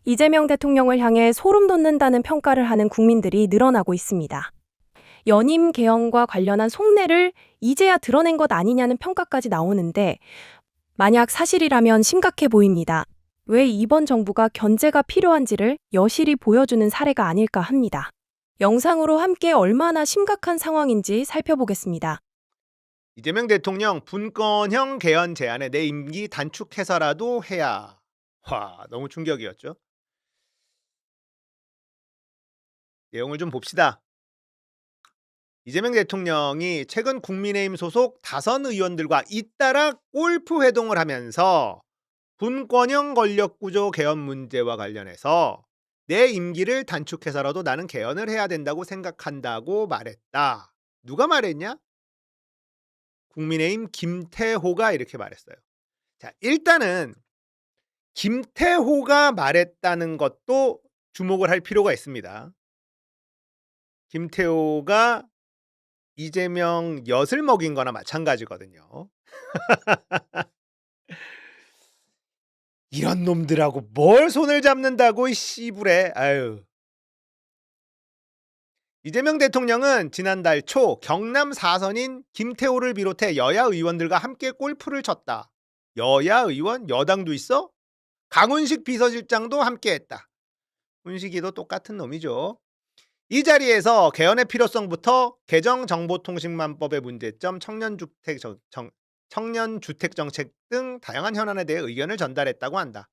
이재명 대통령을 향해 소름 돋는다는 평가를 하는 국민들이 늘어나고 있습니다. 연임 개헌과 관련한 속내를 이제야 드러낸 것 아니냐는 평가까지 나오는데 만약 사실이라면 심각해 보입니다. 왜 이번 정부가 견제가 필요한지를 여실히 보여주는 사례가 아닐까 합니다. 영상으로 함께 얼마나 심각한 상황인지 살펴보겠습니다. 이재명 대통령 분권형 개헌 제안에 내 임기 단축해서라도 해야. 와, 너무 충격이었죠. 내용을 좀 봅시다. 이재명 대통령이 최근 국민의힘 소속 다선 의원들과 잇따라 골프 회동을 하면서 분권형 권력구조 개헌 문제와 관련해서 내 임기를 단축해서라도 나는 개헌을 해야 된다고 생각한다고 말했다. 누가 말했냐? 국민의힘 김태호가 이렇게 말했어요. 자, 일단은 김태호가 말했다는 것도 주목을 할 필요가 있습니다. 김태호가 이재명 엿을 먹인 거나 마찬가지거든요. 이런 놈들하고 뭘 손을 잡는다고 이 씨부레. 아유. 이재명 대통령은 지난달 초 경남 4선인 김태호를 비롯해 여야 의원들과 함께 골프를 쳤다. 여야 의원? 여당도 있어? 강훈식 비서실장도 함께했다. 훈식이도 똑같은 놈이죠. 이 자리에서 개헌의 필요성부터 개정정보통신망법의 문제점, 청년주택 정책 등 다양한 현안에 대해 의견을 전달했다고 한다.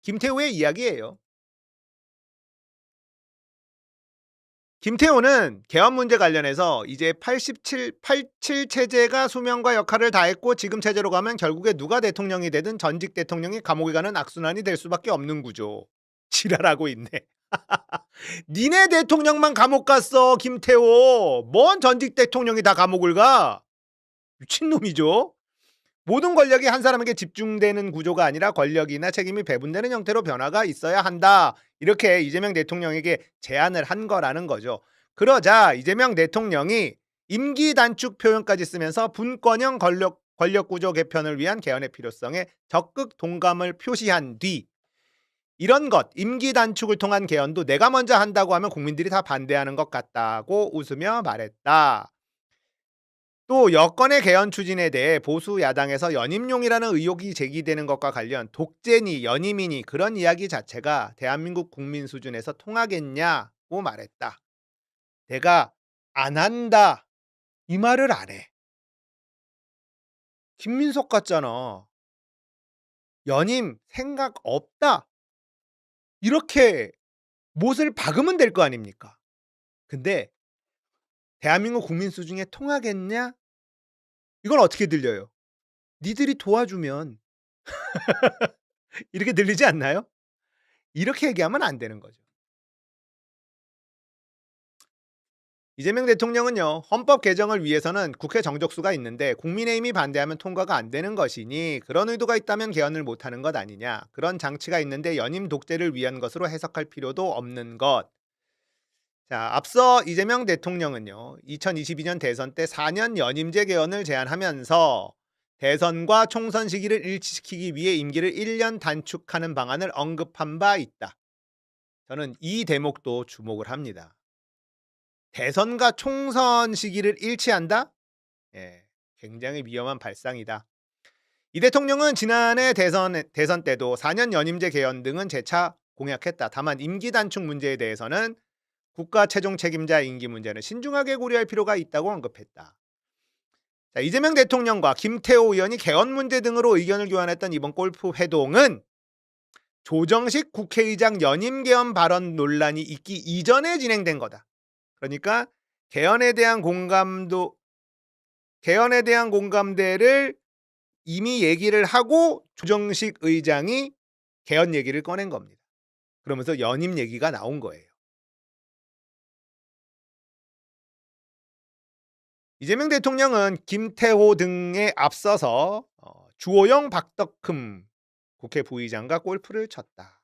김태우의 이야기예요. 김태호는 개헌 문제 관련해서 이제 87 체제가 수명과 역할을 다했고 지금 체제로 가면 결국에 누가 대통령이 되든 전직 대통령이 감옥에 가는 악순환이 될 수밖에 없는 구조. 지랄하고 있네. 니네 대통령만 감옥 갔어, 김태호. 뭔 전직 대통령이 다 감옥을 가? 미친놈이죠. 모든 권력이 한 사람에게 집중되는 구조가 아니라 권력이나 책임이 배분되는 형태로 변화가 있어야 한다. 이렇게 이재명 대통령에게 제안을 한 거라는 거죠. 그러자 이재명 대통령이 임기 단축 표현까지 쓰면서 분권형 권력구조 개편을 위한 개헌의 필요성에 적극 동감을 표시한 뒤 이런 것, 임기 단축을 통한 개헌도 내가 먼저 한다고 하면 국민들이 다 반대하는 것 같다고 웃으며 말했다. 또 여권의 개헌 추진에 대해 보수 야당에서 연임용이라는 의혹이 제기되는 것과 관련 독재니 연임이니 그런 이야기 자체가 대한민국 국민 수준에서 통하겠냐고 말했다. 내가 안 한다. 이 말을 안 해. 김민석 같잖아. 연임 생각 없다. 이렇게 못을 박으면 될 거 아닙니까? 근데 대한민국 국민 수준에 통하겠냐? 이건 어떻게 들려요? 니들이 도와주면 이렇게 들리지 않나요? 이렇게 얘기하면 안 되는 거죠. 이재명 대통령은요, 헌법 개정을 위해서는 국회 정족수가 있는데 국민의힘이 반대하면 통과가 안 되는 것이니 그런 의도가 있다면 개헌을 못하는 것 아니냐. 그런 장치가 있는데 연임 독재를 위한 것으로 해석할 필요도 없는 것. 자, 앞서 이재명 대통령은요, 2022년 대선 때 4년 연임제 개헌을 제안하면서 대선과 총선 시기를 일치시키기 위해 임기를 1년 단축하는 방안을 언급한 바 있다. 저는 이 대목도 주목을 합니다. 대선과 총선 시기를 일치한다? 예, 굉장히 위험한 발상이다. 이 대통령은 지난해 대선 때도 4년 연임제 개헌 등은 재차 공약했다. 다만 임기 단축 문제에 대해서는 국가 최종 책임자 임기 문제는 신중하게 고려할 필요가 있다고 언급했다. 자, 이재명 대통령과 김태호 의원이 개헌 문제 등으로 의견을 교환했던 이번 골프 회동은 조정식 국회의장 연임 개헌 발언 논란이 있기 이전에 진행된 거다. 그러니까 개헌에 대한 공감대를 이미 얘기를 하고 조정식 의장이 개헌 얘기를 꺼낸 겁니다. 그러면서 연임 얘기가 나온 거예요. 이재명 대통령은 김태호 등에 앞서서 주호영, 박덕흠 국회 부의장과 골프를 쳤다.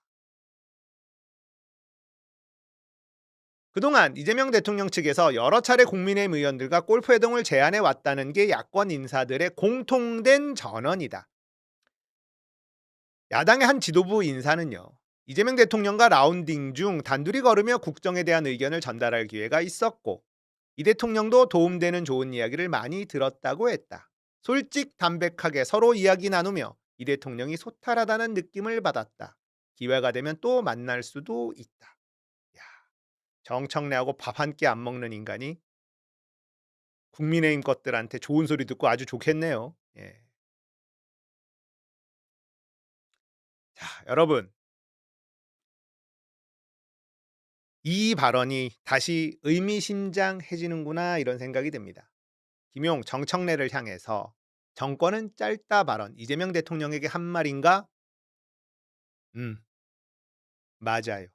그동안 이재명 대통령 측에서 여러 차례 국민의힘 의원들과 골프 회동을 제안해 왔다는 게 야권 인사들의 공통된 전언이다. 야당의 한 지도부 인사는요, 이재명 대통령과 라운딩 중 단둘이 걸으며 국정에 대한 의견을 전달할 기회가 있었고 이 대통령도 도움되는 좋은 이야기를 많이 들었다고 했다. 솔직담백하게 서로 이야기 나누며 이 대통령이 소탈하다는 느낌을 받았다. 기회가 되면 또 만날 수도 있다. 야, 정청래하고 밥 한 끼 안 먹는 인간이 국민의힘 것들한테 좋은 소리 듣고 아주 좋겠네요. 예. 자, 여러분. 이 발언이 다시 의미심장해지는구나 이런 생각이 듭니다. 김용 정청래를 향해서 정권은 짧다 발언 이재명 대통령에게 한 말인가? 맞아요.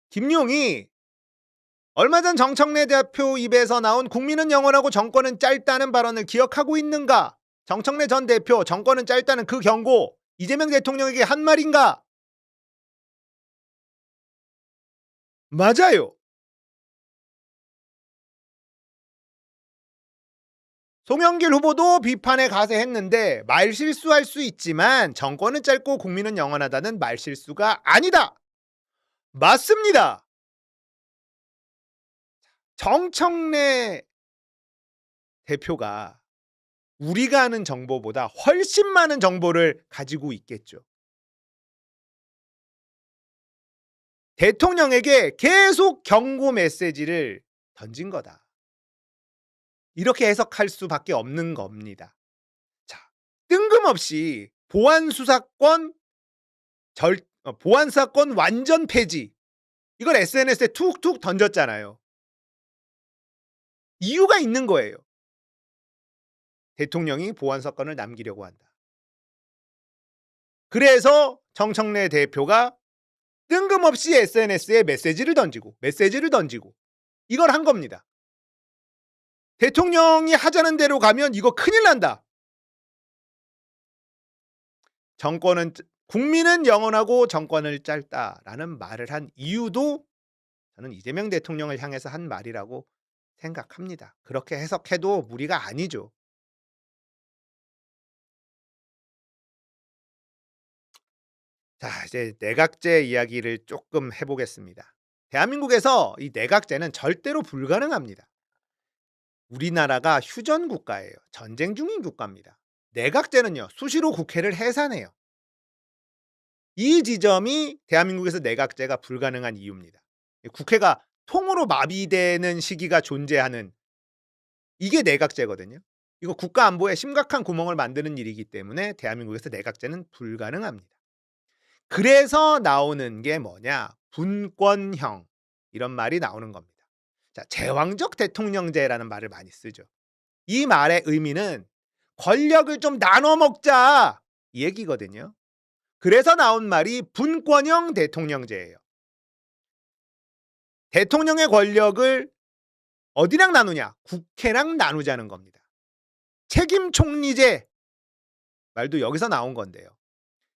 김용이 얼마 전 정청래 대표 입에서 나온 국민은 영원하고 정권은 짧다는 발언을 기억하고 있는가? 정청래 전 대표 정권은 짧다는 그 경고 이재명 대통령에게 한 말인가? 맞아요. 송영길 후보도 비판에 가세했는데 말실수할 수 있지만 정권은 짧고 국민은 영원하다는 말실수가 아니다. 맞습니다. 정청래 대표가 우리가 아는 정보보다 훨씬 많은 정보를 가지고 있겠죠. 대통령에게 계속 경고 메시지를 던진 거다. 이렇게 해석할 수밖에 없는 겁니다. 자, 뜬금없이 보안 수사권 완전 폐지. 이걸 SNS에 툭툭 던졌잖아요. 이유가 있는 거예요. 대통령이 보안 사건을 남기려고 한다. 그래서 정청래 대표가 뜬금없이 SNS에 메시지를 던지고 이걸 한 겁니다. 대통령이 하자는 대로 가면 이거 큰일 난다. 국민은 영원하고 정권을 짧다라는 말을 한 이유도 저는 이재명 대통령을 향해서 한 말이라고 생각합니다. 그렇게 해석해도 무리가 아니죠. 자, 이제 내각제 이야기를 조금 해보겠습니다. 대한민국에서 이 내각제는 절대로 불가능합니다. 우리나라가 휴전 국가예요. 전쟁 중인 국가입니다. 내각제는요, 수시로 국회를 해산해요. 이 지점이 대한민국에서 내각제가 불가능한 이유입니다. 국회가 통으로 마비되는 시기가 존재하는 이게 내각제거든요. 이거 국가 안보에 심각한 구멍을 만드는 일이기 때문에 대한민국에서 내각제는 불가능합니다. 그래서 나오는 게 뭐냐? 분권형 이런 말이 나오는 겁니다. 자, 제왕적 대통령제라는 말을 많이 쓰죠. 이 말의 의미는 권력을 좀 나눠 먹자 이 얘기거든요. 그래서 나온 말이 분권형 대통령제예요. 대통령의 권력을 어디랑 나누냐? 국회랑 나누자는 겁니다. 책임 총리제 말도 여기서 나온 건데요.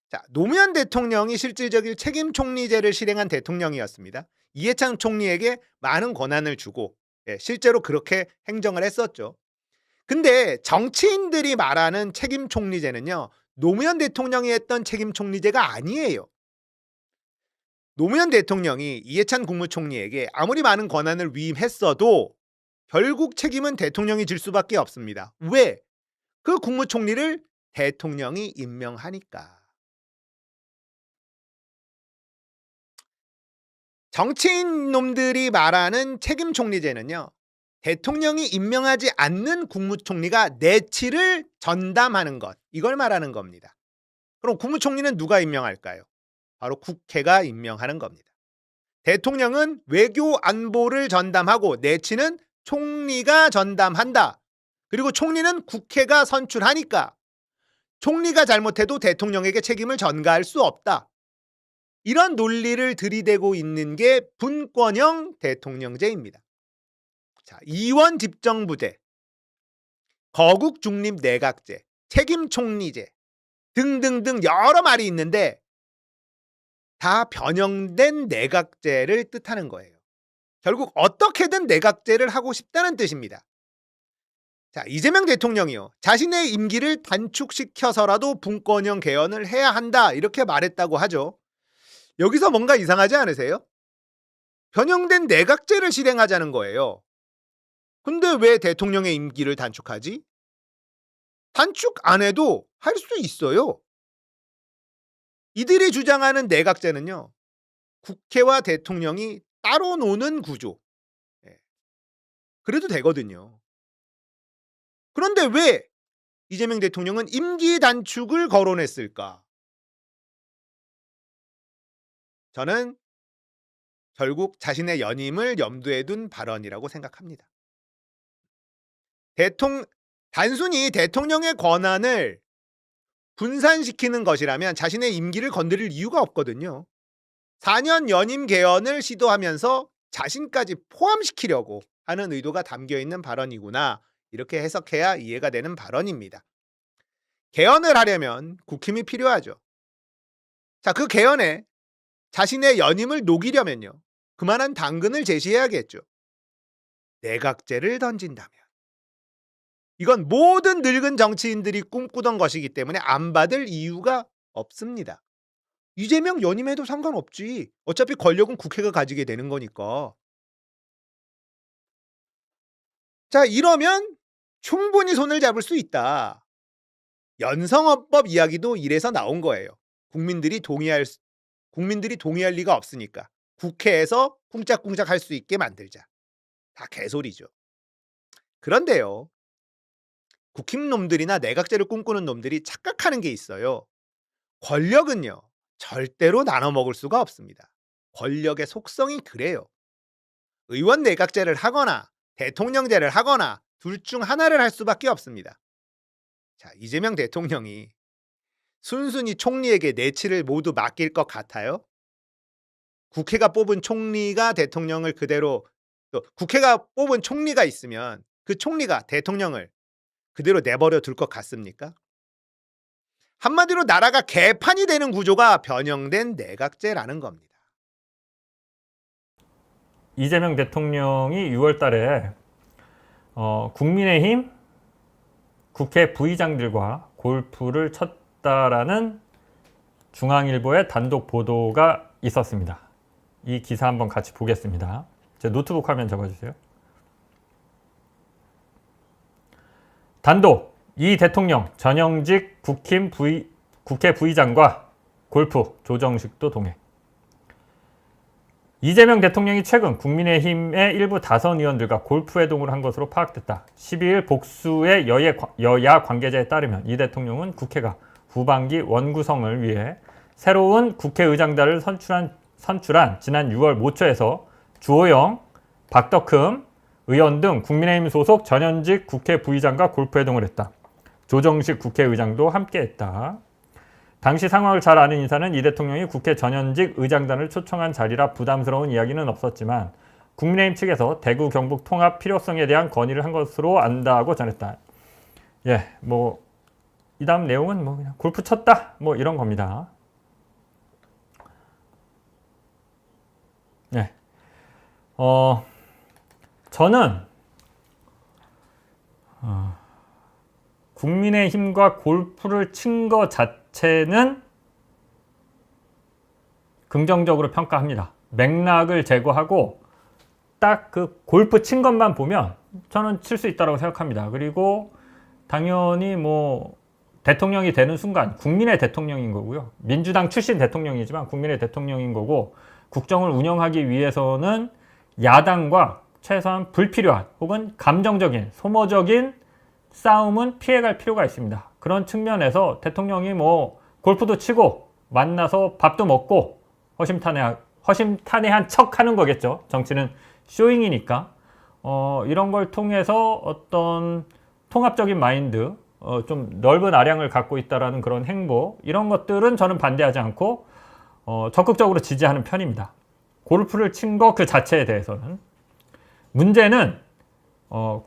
자, 노무현 대통령이 실질적인 책임 총리제를 실행한 대통령이었습니다. 이해창 총리에게 많은 권한을 주고 실제로 그렇게 행정을 했었죠. 근데 정치인들이 말하는 책임 총리제는요. 노무현 대통령이 했던 책임 총리제가 아니에요. 노무현 대통령이 이해찬 국무총리에게 아무리 많은 권한을 위임했어도 결국 책임은 대통령이 질 수밖에 없습니다. 왜? 그 국무총리를 대통령이 임명하니까. 정치인 놈들이 말하는 책임 총리제는요. 대통령이 임명하지 않는 국무총리가 내치를 전담하는 것. 이걸 말하는 겁니다. 그럼 국무총리는 누가 임명할까요? 바로 국회가 임명하는 겁니다. 대통령은 외교 안보를 전담하고 내치는 총리가 전담한다. 그리고 총리는 국회가 선출하니까 총리가 잘못해도 대통령에게 책임을 전가할 수 없다. 이런 논리를 들이대고 있는 게 분권형 대통령제입니다. 자, 이원 집정부제, 거국 중립 내각제, 책임 총리제 등등등 여러 말이 있는데 다 변형된 내각제를 뜻하는 거예요. 결국 어떻게든 내각제를 하고 싶다는 뜻입니다. 자, 이재명 대통령이요. 자신의 임기를 단축시켜서라도 분권형 개헌을 해야 한다. 이렇게 말했다고 하죠. 여기서 뭔가 이상하지 않으세요? 변형된 내각제를 실행하자는 거예요. 근데 왜 대통령의 임기를 단축하지? 단축 안 해도 할 수 있어요. 이들이 주장하는 내각제는요. 국회와 대통령이 따로 노는 구조. 예. 그래도 되거든요. 그런데 왜 이재명 대통령은 임기 단축을 거론했을까? 저는 결국 자신의 연임을 염두에 둔 발언이라고 생각합니다. 단순히 대통령의 권한을 분산시키는 것이라면 자신의 임기를 건드릴 이유가 없거든요. 4년 연임 개헌을 시도하면서 자신까지 포함시키려고 하는 의도가 담겨 있는 발언이구나. 이렇게 해석해야 이해가 되는 발언입니다. 개헌을 하려면 국힘이 필요하죠. 자, 그 개헌에 자신의 연임을 녹이려면요. 그만한 당근을 제시해야겠죠. 내각제를 던진다면. 이건 모든 늙은 정치인들이 꿈꾸던 것이기 때문에 안 받을 이유가 없습니다. 이재명 연임해도 상관없지. 어차피 권력은 국회가 가지게 되는 거니까. 자, 이러면 충분히 손을 잡을 수 있다. 연성헌법 이야기도 이래서 나온 거예요. 국민들이 동의할 리가 없으니까 국회에서 쿵짝쿵짝 할 수 있게 만들자. 다 개소리죠. 그런데요. 국힘 놈들이나 내각제를 꿈꾸는 놈들이 착각하는 게 있어요. 권력은요. 절대로 나눠 먹을 수가 없습니다. 권력의 속성이 그래요. 의원 내각제를 하거나 대통령제를 하거나 둘 중 하나를 할 수밖에 없습니다. 자, 이재명 대통령이 순순히 총리에게 내치를 모두 맡길 것 같아요? 국회가 뽑은 총리가 대통령을 그대로, 또 국회가 뽑은 총리가 있으면 그 총리가 대통령을 그대로 내버려 둘 것 같습니까? 한마디로 나라가 개판이 되는 구조가 변형된 내각제라는 겁니다. 이재명 대통령이 6월 달에 국민의힘 국회 부의장들과 골프를 쳤다라는 중앙일보의 단독 보도가 있었습니다. 이 기사 한번 같이 보겠습니다. 제 노트북 화면 잡아주세요. 단독, 이 대통령 전형직 국회 부의장과 골프, 조정식도 동행. 이재명 대통령이 최근 국민의힘의 일부 다선 의원들과 골프 회동을 한 것으로 파악됐다. 12일 복수의 여야 관계자에 따르면 이 대통령은 국회가 후반기 원구성을 위해 새로운 국회의장단을 선출한 지난 6월 모처에서 주호영, 박덕흠 의원 등 국민의힘 소속 전현직 국회 부의장과 골프 회동을 했다. 조정식 국회의장도 함께했다. 당시 상황을 잘 아는 인사는 이 대통령이 국회 전현직 의장단을 초청한 자리라 부담스러운 이야기는 없었지만 국민의힘 측에서 대구 경북 통합 필요성에 대한 건의를 한 것으로 안다고 전했다. 예, 뭐 이 다음 내용은 뭐 그냥 골프 쳤다 뭐 이런 겁니다. 네, 저는 국민의힘과 골프를 친 것 자체는 긍정적으로 평가합니다. 맥락을 제거하고 딱 그 골프 친 것만 보면 저는 칠 수 있다고 생각합니다. 그리고 당연히 뭐 대통령이 되는 순간 국민의 대통령인 거고요. 민주당 출신 대통령이지만 국민의 대통령인 거고 국정을 운영하기 위해서는 야당과 최소한 불필요한 혹은 감정적인 소모적인 싸움은 피해갈 필요가 있습니다. 그런 측면에서 대통령이 뭐 골프도 치고 만나서 밥도 먹고 허심탄회한 척 하는 거겠죠. 정치는 쇼잉이니까. 이런 걸 통해서 어떤 통합적인 마인드, 좀 넓은 아량을 갖고 있다라는 그런 행보, 이런 것들은 저는 반대하지 않고 적극적으로 지지하는 편입니다. 골프를 친 것 그 자체에 대해서는. 문제는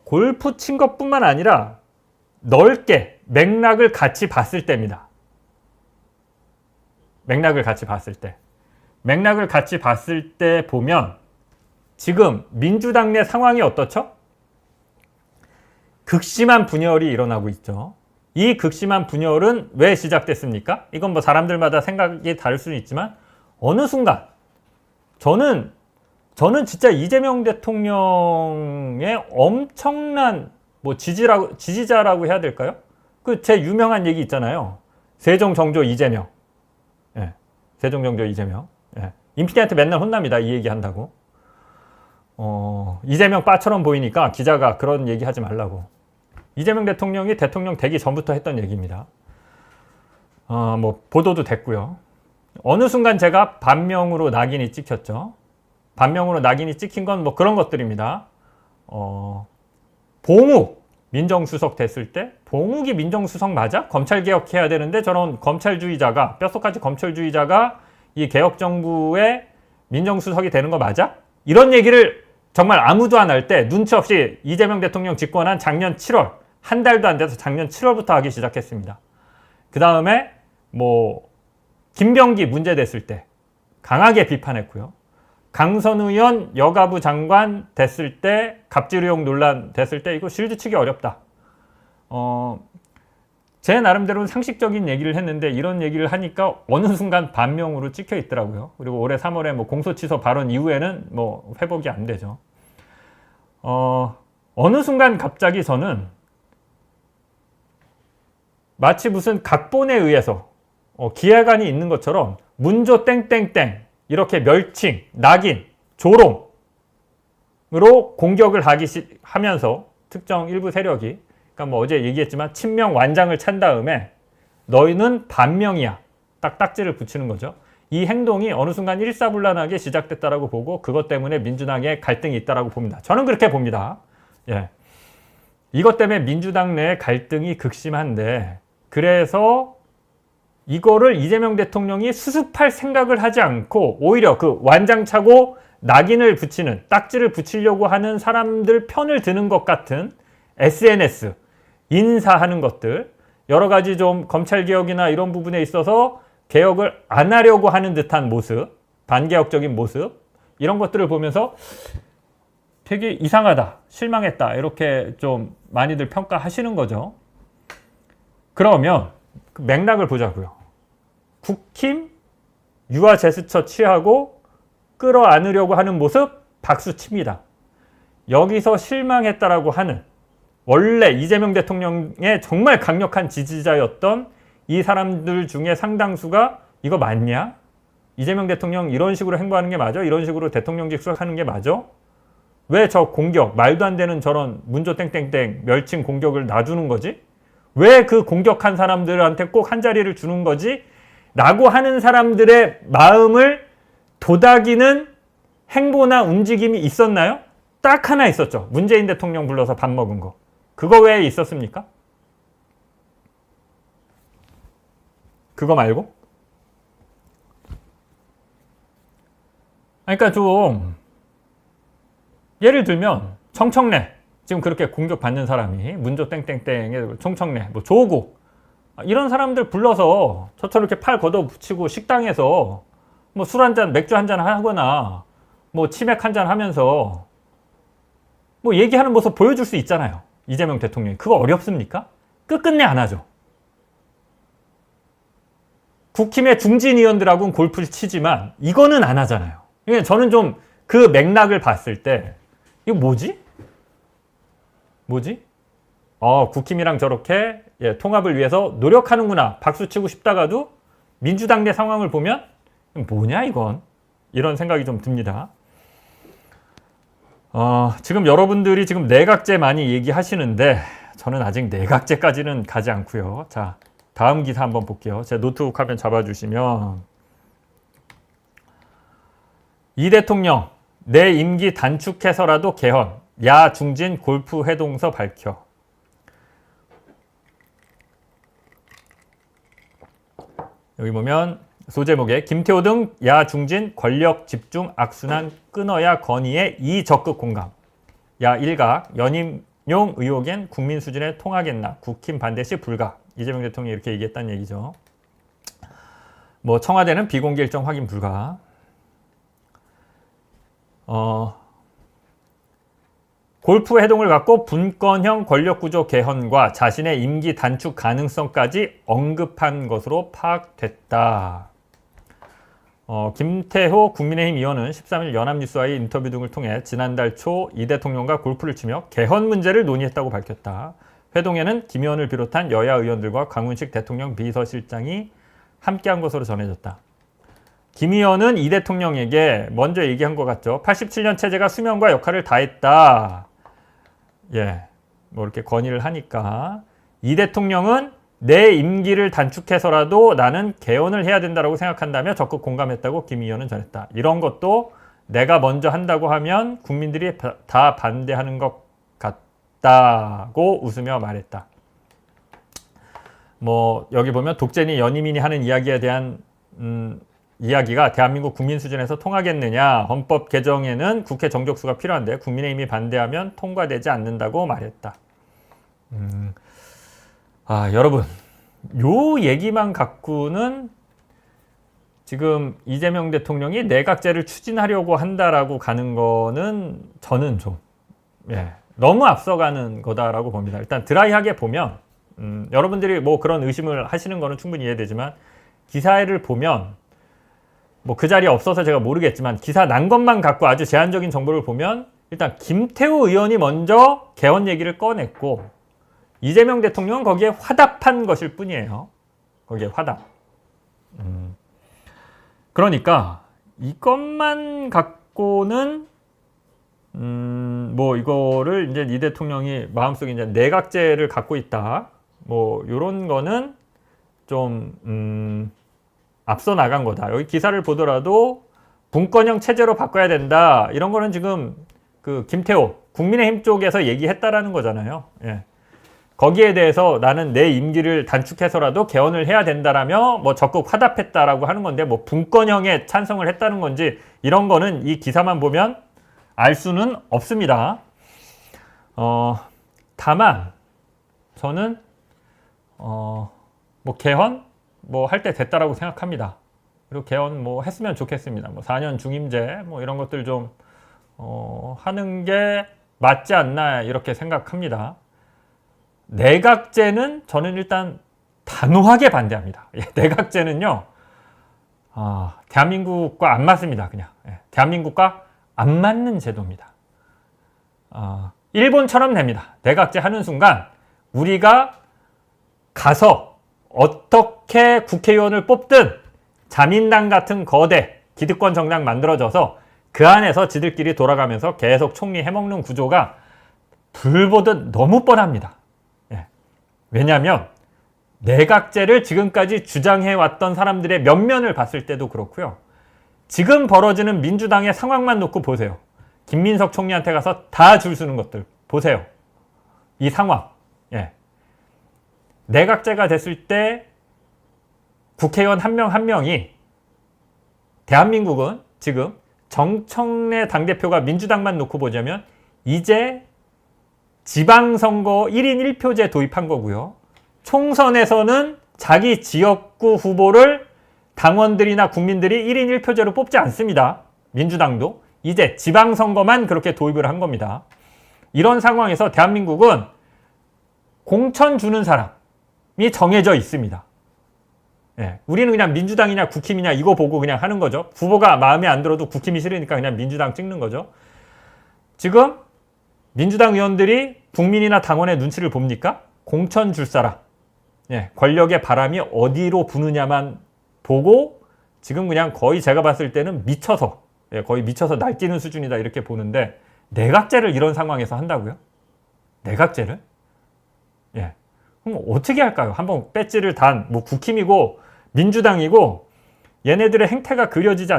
골프 친 것뿐만 아니라 넓게 맥락을 같이 봤을 때입니다. 맥락을 같이 봤을 때 보면 지금 민주당 내 상황이 어떻죠? 극심한 분열이 일어나고 있죠. 이 극심한 분열은 왜 시작됐습니까? 이건 뭐 사람들마다 생각이 다를 수는 있지만 어느 순간 저는 진짜 이재명 대통령의 엄청난 뭐 지지자라고 해야 될까요? 그 제 유명한 얘기 있잖아요. 세종정조 이재명. 예. 세종정조 이재명. 예. 임피디한테 맨날 혼납니다. 이 얘기 한다고. 이재명 빠처럼 보이니까 기자가 그런 얘기 하지 말라고. 이재명 대통령이 대통령 되기 전부터 했던 얘기입니다. 뭐 보도도 됐고요. 어느 순간 제가 반명으로 낙인이 찍혔죠. 반명으로 낙인이 찍힌 건 뭐 그런 것들입니다. 봉욱 민정수석 됐을 때 봉욱이 민정수석 맞아? 검찰개혁해야 되는데 저런 검찰주의자가 뼛속까지 검찰주의자가 이 개혁정부의 민정수석이 되는 거 맞아? 이런 얘기를 정말 아무도 안 할 때 눈치 없이 이재명 대통령 집권한 작년 7월 한 달도 안 돼서 작년 7월부터 하기 시작했습니다. 그 다음에 뭐 김병기 문제 됐을 때 강하게 비판했고요. 강선 의원 여가부 장관 됐을 때 갑질 의혹 논란 됐을 때 이거 실드 치기 어렵다. 제 나름대로는 상식적인 얘기를 했는데 이런 얘기를 하니까 어느 순간 반명으로 찍혀 있더라고요. 그리고 올해 3월에 뭐 공소 취소 발언 이후에는 뭐 회복이 안 되죠. 어느 순간 갑자기 저는 마치 무슨 각본에 의해서 기획안이 있는 것처럼 문조 땡땡땡 이렇게 멸칭, 낙인, 조롱으로 공격을 하면서 특정 일부 세력이 그러니까 뭐 어제 얘기했지만 친명 완장을 찬 다음에 너희는 반명이야. 딱 딱지를 붙이는 거죠. 이 행동이 어느 순간 일사불란하게 시작됐다라고 보고 그것 때문에 민주당에 갈등이 있다라고 봅니다. 저는 그렇게 봅니다. 예. 이것 때문에 민주당 내 갈등이 극심한데 그래서 이거를 이재명 대통령이 수습할 생각을 하지 않고 오히려 그 완장 차고 낙인을 붙이는 딱지를 붙이려고 하는 사람들 편을 드는 것 같은 SNS 인사하는 것들 여러 가지 좀 검찰개혁이나 이런 부분에 있어서 개혁을 안 하려고 하는 듯한 모습 반개혁적인 모습 이런 것들을 보면서 되게 이상하다 실망했다 이렇게 좀 많이들 평가하시는 거죠. 그러면 그 맥락을 보자고요. 국힘 유아 제스처 취하고 끌어안으려고 하는 모습 박수 칩니다. 여기서 실망했다라고 하는 원래 이재명 대통령의 정말 강력한 지지자였던 이 사람들 중에 상당수가 이거 맞냐? 이재명 대통령 이런 식으로 행보하는 게 맞아? 이런 식으로 대통령직 수락하는 게 맞아? 왜 저 공격, 말도 안 되는 저런 문조 땡땡땡 멸칭 공격을 놔두는 거지? 왜 그 공격한 사람들한테 꼭 한 자리를 주는 거지? 라고 하는 사람들의 마음을 도닥이는 행보나 움직임이 있었나요? 딱 하나 있었죠. 문재인 대통령 불러서 밥 먹은 거. 그거 외에 있었습니까? 그거 말고? 그러니까 좀 예를 들면 청청래 지금 그렇게 공격받는 사람이 문조 땡땡땡의 청청래 뭐 조국 이런 사람들 불러서 저처럼 이렇게 팔 걷어붙이고 식당에서 뭐 술 한 잔, 맥주 한 잔 하거나 뭐 치맥 한 잔 하면서 뭐 얘기하는 모습 보여줄 수 있잖아요. 이재명 대통령이. 그거 어렵습니까? 끝끝내 안 하죠. 국힘의 중진 의원들하고는 골프를 치지만 이거는 안 하잖아요. 그러니까 저는 좀 그 맥락을 봤을 때 이거 뭐지? 국힘이랑 저렇게 통합을 위해서 노력하는구나. 박수치고 싶다가도 민주당 내 상황을 보면 뭐냐 이건. 이런 생각이 좀 듭니다. 지금 여러분들이 지금 내각제 많이 얘기하시는데 저는 아직 내각제까지는 가지 않고요. 자, 다음 기사 한번 볼게요. 제 노트북 화면 잡아주시면 이 대통령 내 임기 단축해서라도 개헌 야 중진 골프 회동서 밝혀. 여기 보면 소제목에 김태호 등 야 중진 권력 집중 악순환 끊어야 건의에 이적극 공감. 야 일각 연임용 의혹엔 국민 수준에 통하겠나. 국힘 반대 시 불가. 이재명 대통령이 이렇게 얘기했다는 얘기죠. 뭐 청와대는 비공개 일정 확인 골프 회동을 갖고 분권형 권력구조 개헌과 자신의 임기 단축 가능성까지 언급한 것으로 파악됐다. 김태호 국민의힘 의원은 13일 연합뉴스와의 인터뷰 등을 통해 지난달 초 이 대통령과 골프를 치며 개헌 문제를 논의했다고 밝혔다. 회동에는 김 의원을 비롯한 여야 의원들과 강훈식 대통령 비서실장이 함께한 것으로 전해졌다. 김 의원은 이 대통령에게 먼저 얘기한 것 같죠. 87년 체제가 수명과 역할을 다했다. 예, 뭐 이렇게 건의를 하니까 이 대통령은 내 임기를 단축해서라도 나는 개헌을 해야 된다고 생각한다며 적극 공감했다고 김 의원은 전했다. 이런 것도 내가 먼저 한다고 하면 국민들이 다 반대하는 것 같다고 웃으며 말했다. 뭐 여기 보면 독재니 연임이니 하는 이야기에 대한 이야기가 대한민국 국민 수준에서 통하겠느냐. 헌법 개정에는 국회 정족수가 필요한데 국민의힘이 반대하면 통과되지 않는다고 말했다. 여러분, 요 얘기만 갖고는 지금 이재명 대통령이 내각제를 추진하려고 한다라고 가는 거는 저는 좀 너무 앞서가는 거다라고 봅니다. 일단 드라이하게 보면 여러분들이 뭐 그런 의심을 하시는 거는 충분히 이해되지만 기사를 보면 뭐 그 자리에 없어서 제가 모르겠지만 기사 난 것만 갖고 아주 제한적인 정보를 보면 일단 김태호 의원이 먼저 개헌 얘기를 꺼냈고 이재명 대통령은 거기에 화답한 것일 뿐이에요. 거기에 화답. 그러니까 이것만 갖고는 뭐 이거를 이제 이 대통령이 마음속에 이제 내각제를 갖고 있다. 뭐 이런 거는 좀 앞서 나간 거다. 여기 기사를 보더라도 분권형 체제로 바꿔야 된다. 이런 거는 지금 그 김태호 국민의힘 쪽에서 얘기했다라는 거잖아요. 예. 거기에 대해서 나는 내 임기를 단축해서라도 개헌을 해야 된다라며 뭐 적극 화답했다라고 하는 건데 뭐 분권형에 찬성을 했다는 건지 이런 거는 이 기사만 보면 알 수는 없습니다. 다만 저는 뭐 개헌 뭐 할 때 됐다라고 생각합니다. 그리고 개헌 뭐 했으면 좋겠습니다. 뭐 4년 중임제 뭐 이런 것들 좀 하는 게 맞지 않나 이렇게 생각합니다. 내각제는 저는 일단 단호하게 반대합니다. 내각제는요, 대한민국과 안 맞습니다. 그냥 대한민국과 안 맞는 제도입니다. 일본처럼 됩니다. 내각제 하는 순간 우리가 가서 어떻게 국회의원을 뽑든 자민당 같은 거대 기득권 정당 만들어져서 그 안에서 지들끼리 돌아가면서 계속 총리 해먹는 구조가 불보듯 너무 뻔합니다. 왜냐하면 내각제를 지금까지 주장해왔던 사람들의 면면을 봤을 때도 그렇고요. 지금 벌어지는 민주당의 상황만 놓고 보세요. 김민석 총리한테 가서 다 줄 서는 것들 보세요. 이 상황. 내각제가 됐을 때 국회의원 한 명 한 명이 대한민국은 지금 정청래 당대표가 민주당만 놓고 보자면 이제 지방선거 1인 1표제 도입한 거고요. 총선에서는 자기 지역구 후보를 당원들이나 국민들이 1인 1표제로 뽑지 않습니다. 민주당도. 이제 지방선거만 그렇게 도입을 한 겁니다. 이런 상황에서 대한민국은 공천 주는 사람이 정해져 있습니다. 우리는 그냥 민주당이냐 국힘이냐 이거 보고 그냥 하는 거죠. 후보가 마음에 안 들어도 국힘이 싫으니까 그냥 민주당 찍는 거죠. 지금 민주당 의원들이 국민이나 당원의 눈치를 봅니까? 공천 줄 사람, 권력의 바람이 어디로 부느냐만 보고 지금 그냥 거의 제가 봤을 때는 미쳐서 거의 미쳐서 날뛰는 수준이다 이렇게 보는데 내각제를 이런 상황에서 한다고요? 내각제를? 그럼 어떻게 할까요? 한번 배지를 단 뭐 국힘이고 민주당이고 얘네들의 행태가 그려지지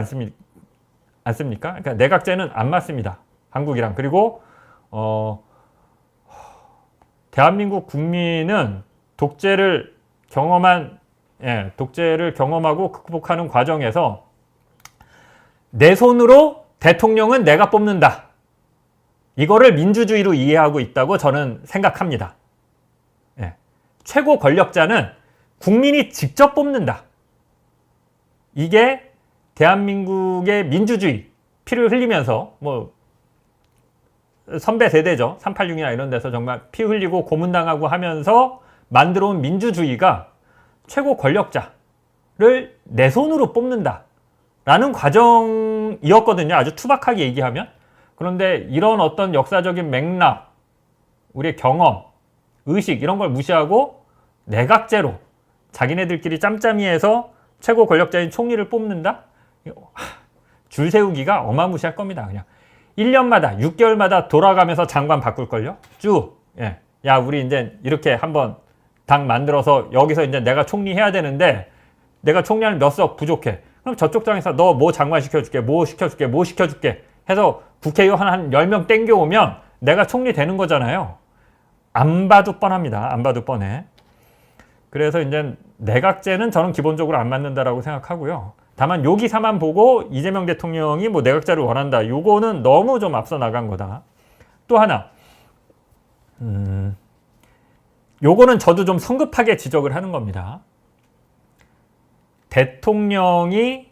않습니까? 그러니까 내각제는 안 맞습니다. 한국이랑. 그리고 대한민국 국민은 독재를 경험하고 극복하는 과정에서 내 손으로 대통령은 내가 뽑는다. 이거를 민주주의로 이해하고 있다고 저는 생각합니다. 최고 권력자는 국민이 직접 뽑는다. 이게 대한민국의 민주주의 피를 흘리면서 뭐 선배 세대죠. 386이나 이런 데서 정말 피 흘리고 고문당하고 하면서 만들어 온 민주주의가 최고 권력자를 내 손으로 뽑는다 라는 과정이었거든요. 아주 투박하게 얘기하면. 그런데 이런 어떤 역사적인 맥락, 우리의 경험, 의식 이런 걸 무시하고 내각제로 자기네들끼리 짬짬이해서 최고 권력자인 총리를 뽑는다? 줄 세우기가 어마무시할 겁니다. 그냥 1년마다 6개월마다 돌아가면서 장관 바꿀걸요? 쭉. 예. 야, 우리 이제 이렇게 한번 당 만들어서 여기서 이제 내가 총리 해야 되는데 내가 총리하는 몇 석 부족해. 그럼 저쪽 당에서 너 뭐 장관 시켜줄게, 뭐 시켜줄게, 뭐 시켜줄게 해서 국회의원 한 10명 땡겨오면 내가 총리 되는 거잖아요. 안 봐도 뻔합니다. 안 봐도 뻔해. 그래서 이제 내각제는 저는 기본적으로 안 맞는다라고 생각하고요. 다만 요 기사만 보고 이재명 대통령이 뭐 내각제를 원한다. 요거는 너무 좀 앞서 나간 거다. 또 하나. 요거는 저도 좀 성급하게 지적을 하는 겁니다. 대통령이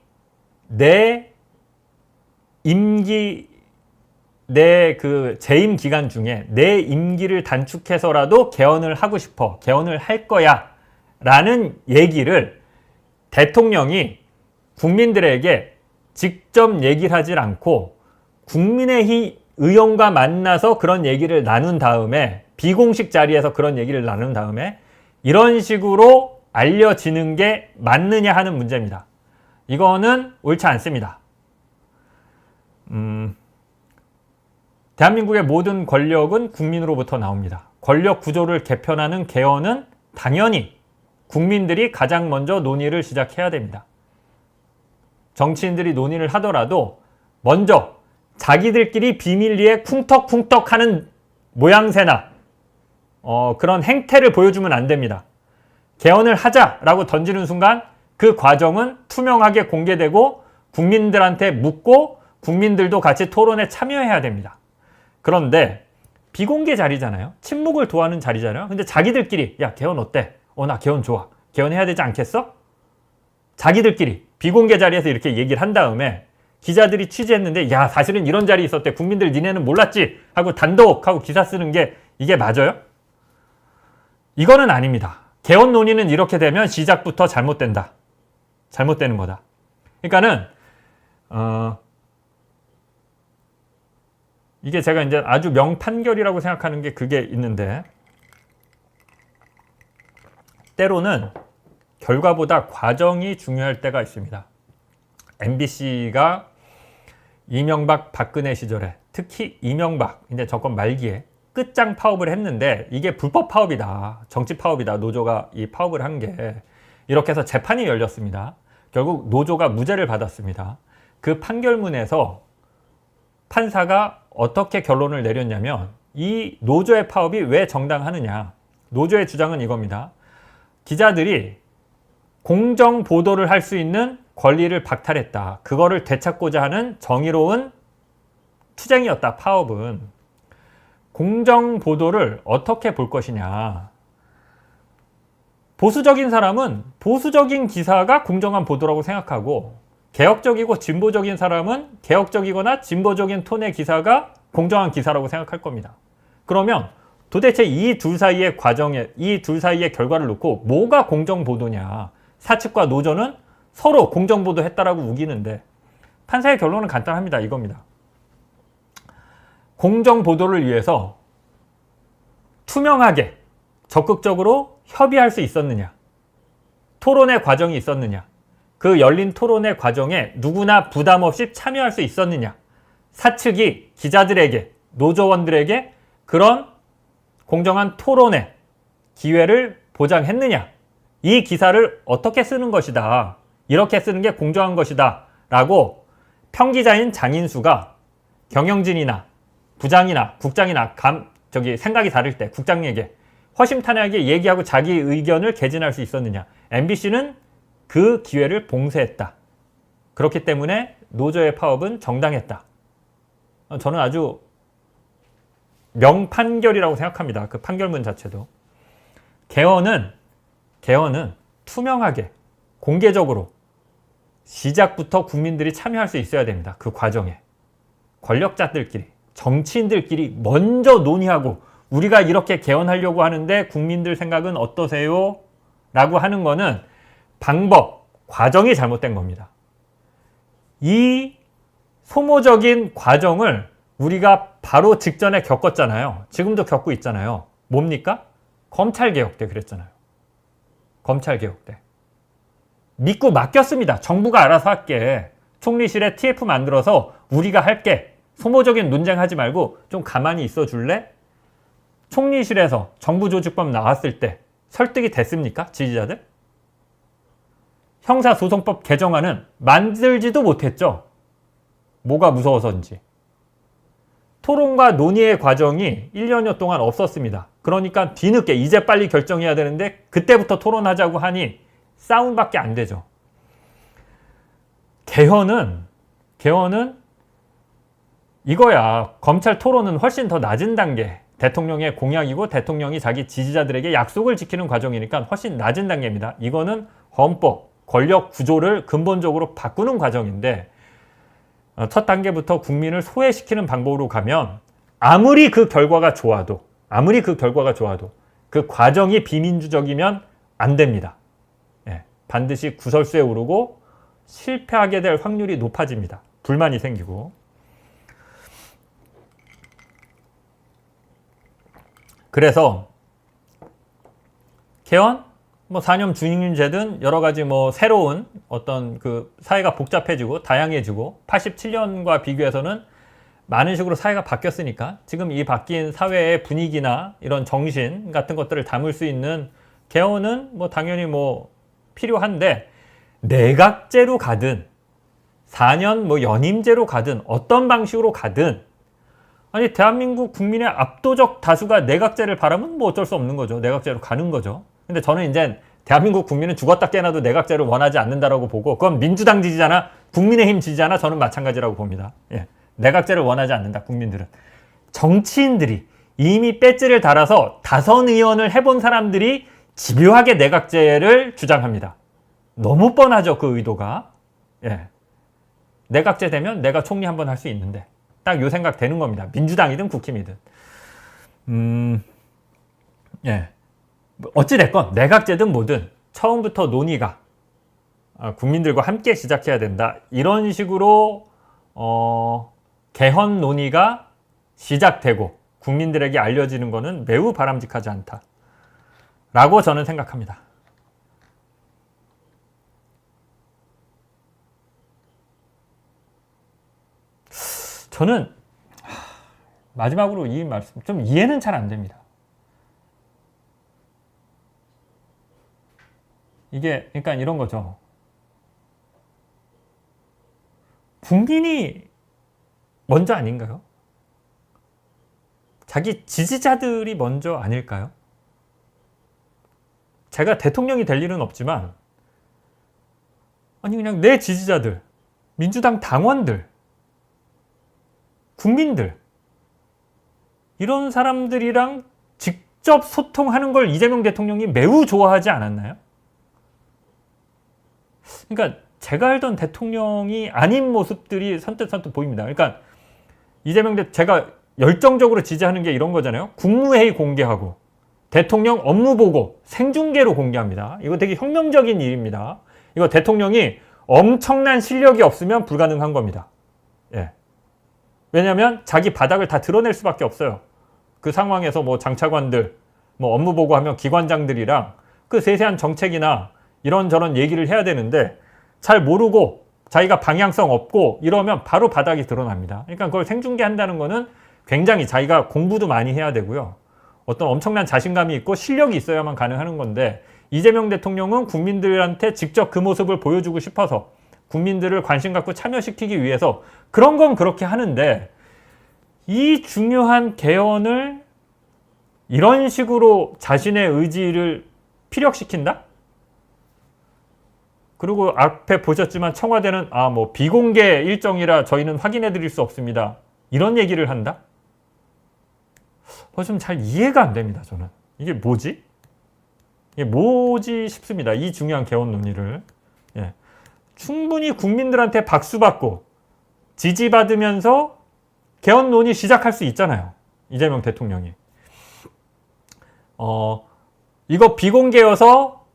내 임기, 내 그 재임 기간 중에 내 임기를 단축해서라도 개헌을 하고 싶어, 개헌을 할 거야 라는 얘기를 대통령이 국민들에게 직접 얘기를 하질 않고 국민의 의원과 만나서 그런 얘기를 나눈 다음에 비공식 자리에서 그런 얘기를 나눈 다음에 이런 식으로 알려지는 게 맞느냐 하는 문제입니다. 이거는 옳지 않습니다. 대한민국의 모든 권력은 국민으로부터 나옵니다. 권력 구조를 개편하는 개헌은 당연히 국민들이 가장 먼저 논의를 시작해야 됩니다. 정치인들이 논의를 하더라도 먼저 자기들끼리 비밀리에 쿵떡쿵떡 하는 모양새나 그런 행태를 보여주면 안 됩니다. 개헌을 하자라고 던지는 순간 그 과정은 투명하게 공개되고 국민들한테 묻고 국민들도 같이 토론에 참여해야 됩니다. 그런데 비공개 자리잖아요. 침묵을 도하는 자리잖아요. 근데 자기들끼리 야 개헌 어때? 나 개헌 좋아. 개헌해야 되지 않겠어? 자기들끼리 비공개 자리에서 이렇게 얘기를 한 다음에 기자들이 취재했는데 야 사실은 이런 자리 있었대. 국민들 니네는 몰랐지? 하고 단독 하고 기사 쓰는 게 이게 맞아요? 이거는 아닙니다. 개헌 논의는 이렇게 되면 시작부터 잘못된다. 잘못되는 거다. 그러니까는 이게 제가 이제 아주 명판결이라고 생각하는 게 그게 있는데 때로는 결과보다 과정이 중요할 때가 있습니다. MBC가 이명박 박근혜 시절에 특히 이명박 이제 정권 말기에 끝장 파업을 했는데 이게 불법 파업이다. 정치 파업이다. 노조가 이 파업을 한 게 이렇게 해서 재판이 열렸습니다. 결국 노조가 무죄를 받았습니다. 그 판결문에서 판사가 어떻게 결론을 내렸냐면 이 노조의 파업이 왜 정당하느냐. 노조의 주장은 이겁니다. 기자들이 공정 보도를 할 수 있는 권리를 박탈했다. 그거를 되찾고자 하는 정의로운 투쟁이었다. 파업은. 공정 보도를 어떻게 볼 것이냐. 보수적인 사람은 보수적인 기사가 공정한 보도라고 생각하고 개혁적이고 진보적인 사람은 개혁적이거나 진보적인 톤의 기사가 공정한 기사라고 생각할 겁니다. 그러면 도대체 이 둘 사이의 과정에 이 둘 사이의 결과를 놓고 뭐가 공정 보도냐. 사측과 노조는 서로 공정 보도했다라고 우기는데 판사의 결론은 간단합니다. 이겁니다. 공정 보도를 위해서 투명하게 적극적으로 협의할 수 있었느냐. 토론의 과정이 있었느냐. 그 열린 토론의 과정에 누구나 부담 없이 참여할 수 있었느냐. 사측이 기자들에게 노조원들에게 그런 공정한 토론의 기회를 보장했느냐. 이 기사를 어떻게 쓰는 것이다. 이렇게 쓰는 게 공정한 것이다. 라고 평기자인 장인수가 경영진이나 부장이나 국장이나 생각이 다를 때 국장에게 허심탄회하게 얘기하고 자기 의견을 개진할 수 있었느냐. MBC는 그 기회를 봉쇄했다. 그렇기 때문에 노조의 파업은 정당했다. 저는 아주 명판결이라고 생각합니다. 그 판결문 자체도. 개헌은 투명하게 공개적으로 시작부터 국민들이 참여할 수 있어야 됩니다. 그 과정에. 권력자들끼리 정치인들끼리 먼저 논의하고 우리가 이렇게 개헌하려고 하는데 국민들 생각은 어떠세요? 라고 하는 거는 방법, 과정이 잘못된 겁니다. 이 소모적인 과정을 우리가 바로 직전에 겪었잖아요. 지금도 겪고 있잖아요. 뭡니까? 검찰개혁 때 그랬잖아요. 검찰개혁 때. 믿고 맡겼습니다. 정부가 알아서 할게. 총리실에 TF 만들어서 우리가 할게. 소모적인 논쟁하지 말고 좀 가만히 있어 줄래? 총리실에서 정부조직법 나왔을 때 설득이 됐습니까? 지지자들? 형사소송법 개정안은 만들지도 못했죠. 뭐가 무서워서인지. 토론과 논의의 과정이 1년여 동안 없었습니다. 그러니까 뒤늦게 이제 빨리 결정해야 되는데 그때부터 토론하자고 하니 싸움밖에 안 되죠. 개헌은 이거야. 검찰 토론은 훨씬 더 낮은 단계. 대통령의 공약이고 대통령이 자기 지지자들에게 약속을 지키는 과정이니까 훨씬 낮은 단계입니다. 이거는 헌법, 권력 구조를 근본적으로 바꾸는 과정인데 첫 단계부터 국민을 소외시키는 방법으로 가면 아무리 그 결과가 좋아도 그 과정이 비민주적이면 안 됩니다. 예, 반드시 구설수에 오르고 실패하게 될 확률이 높아집니다. 불만이 생기고. 그래서 개헌, 4년 중임제든 여러 가지 새로운 어떤 그 사회가 복잡해지고 다양해지고 87년과 비교해서는 많은 식으로 사회가 바뀌었으니까 지금 이 바뀐 사회의 분위기나 이런 정신 같은 것들을 담을 수 있는 개헌은 당연히 필요한데 내각제로 가든 4년 연임제로 가든 어떤 방식으로 가든 아니 대한민국 국민의 압도적 다수가 내각제를 바라면 어쩔 수 없는 거죠. 내각제로 가는 거죠. 근데 저는 이제 대한민국 국민은 죽었다 깨어나도 내각제를 원하지 않는다라고 보고 그건 민주당 지지자나 국민의힘 지지자나 저는 마찬가지라고 봅니다. 예. 내각제를 원하지 않는다. 국민들은. 정치인들이 이미 배지를 달아서 다선 의원을 해본 사람들이 집요하게 내각제를 주장합니다. 너무 뻔하죠. 그 의도가. 예. 내각제 되면 내가 총리 한번 할 수 있는데 딱 요 생각 되는 겁니다. 민주당이든 국힘이든. 예. 어찌됐건 내각제든 뭐든 처음부터 논의가 국민들과 함께 시작해야 된다. 이런 식으로 개헌 논의가 시작되고 국민들에게 알려지는 것은 매우 바람직하지 않다라고 저는 생각합니다. 저는 마지막으로 이 말씀 좀 이해는 잘 안 됩니다. 이게 그러니까 이런 거죠. 국민이 먼저 아닌가요? 자기 지지자들이 먼저 아닐까요? 제가 대통령이 될 일은 없지만 아니 그냥 내 지지자들, 민주당 당원들, 국민들 이런 사람들이랑 직접 소통하는 걸 이재명 대통령이 매우 좋아하지 않았나요? 그러니까 제가 알던 대통령이 아닌 모습들이 선뜻선뜻 보입니다. 그러니까 제가 열정적으로 지지하는 게 이런 거잖아요. 국무회의 공개하고 대통령 업무 보고 생중계로 공개합니다. 이거 되게 혁명적인 일입니다. 이거 대통령이 엄청난 실력이 없으면 불가능한 겁니다. 예. 왜냐하면 자기 바닥을 다 드러낼 수밖에 없어요. 그 상황에서 장차관들, 업무 보고하면 기관장들이랑 그 세세한 정책이나 이런저런 얘기를 해야 되는데 잘 모르고 자기가 방향성 없고 이러면 바로 바닥이 드러납니다. 그러니까 그걸 생중계한다는 거는 굉장히 자기가 공부도 많이 해야 되고요. 어떤 엄청난 자신감이 있고 실력이 있어야만 가능한 건데 이재명 대통령은 국민들한테 직접 그 모습을 보여주고 싶어서 국민들을 관심 갖고 참여시키기 위해서 그런 건 그렇게 하는데 이 중요한 개헌을 이런 식으로 자신의 의지를 피력시킨다? 그리고 앞에 보셨지만 청와대는 비공개 일정이라 저희는 확인해 드릴 수 없습니다. 이런 얘기를 한다? 좀 잘 이해가 안 됩니다. 저는. 이게 뭐지? 이게 뭐지 싶습니다. 이 중요한 개헌 논의를. 예. 충분히 국민들한테 박수받고 지지받으면서 개헌 논의 시작할 수 있잖아요. 이재명 대통령이. 이거 비공개여서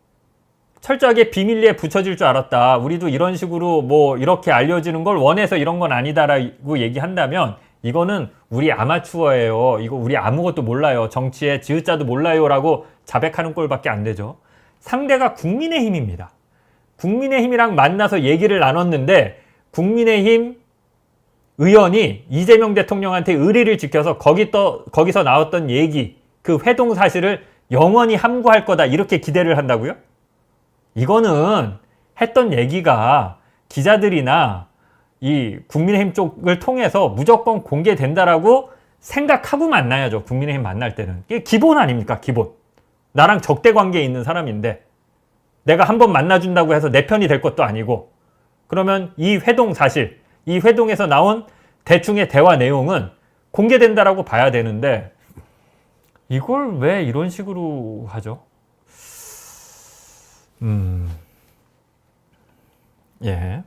철저하게 비밀리에 붙여질 줄 알았다. 우리도 이런 식으로 뭐 이렇게 알려지는 걸 원해서 이런 건 아니다라고 얘기한다면 이거는 우리 아마추어예요. 이거 우리 아무것도 몰라요. 정치에 지읒자도 몰라요라고 자백하는 꼴밖에 안 되죠. 상대가 국민의힘입니다. 국민의힘이랑 만나서 얘기를 나눴는데 국민의힘 의원이 이재명 대통령한테 의리를 지켜서 거기서 나왔던 얘기, 그 회동 사실을 영원히 함구할 거다 이렇게 기대를 한다고요? 이거는 했던 얘기가 기자들이나 이 국민의힘 쪽을 통해서 무조건 공개된다라고 생각하고 만나야죠. 국민의힘 만날 때는. 이게 기본 아닙니까? 기본. 나랑 적대 관계에 있는 사람인데 내가 한번 만나준다고 해서 내 편이 될 것도 아니고 그러면 이 회동 사실, 이 회동에서 나온 대충의 대화 내용은 공개된다라고 봐야 되는데 이걸 왜 이런 식으로 하죠? 예.